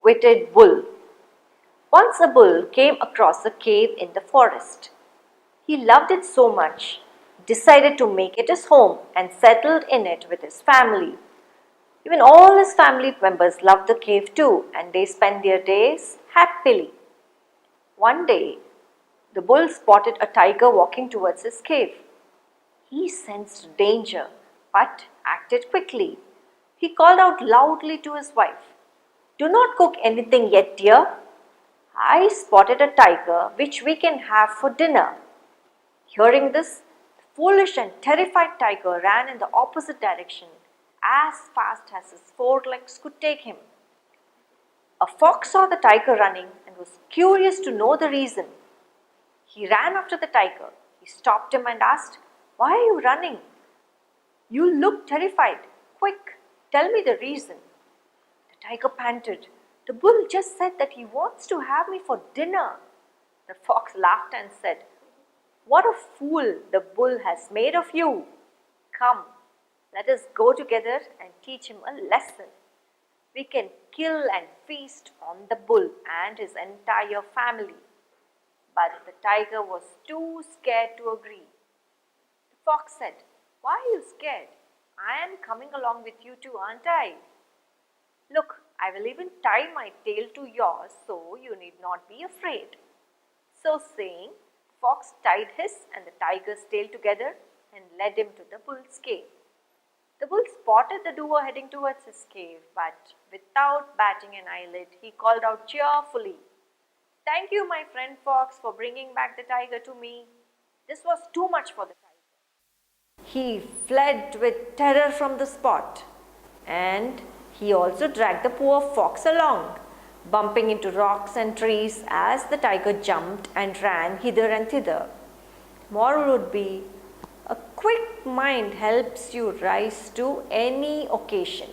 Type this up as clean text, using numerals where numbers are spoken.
quick-witted bull. Once a bull came across a cave in the forest. He loved it so much, decided to make it his home and settled in it with his family. Even all his family members loved the cave too, and they spent their days happily. One day, the bull spotted a tiger walking towards his cave. He sensed danger but acted quickly. He called out loudly to his wife, "Do not cook anything yet, dear. I spotted a tiger which we can have for dinner." Hearing this, the foolish and terrified tiger ran in the opposite direction as fast as his four legs could take him. A fox saw the tiger running and was curious to know the reason. He ran after the tiger. He stopped him and asked, "Why are you running? You look terrified. Quick, tell me the reason." The tiger panted, "The bull just said that he wants to have me for dinner." The fox laughed and said, "What a fool the bull has made of you. Come, let us go together and teach him a lesson. We can kill and feast on the bull and his entire family." But the tiger was too scared to agree. The fox said, "Why are you scared? I am coming along with you too, aren't I? Look, I will even tie my tail to yours so you need not be afraid." So saying, the fox tied his and the tiger's tail together and led him to the bull's cave. The bull spotted the duo heading towards his cave, but without batting an eyelid, he called out cheerfully, "Thank you, my friend fox, for bringing back the tiger to me. This was too much for the tiger." He fled with terror from the spot, and he also dragged the poor fox along, bumping into rocks and trees as the tiger jumped and ran hither and thither. Moral would be, a quick mind helps you rise to any occasion.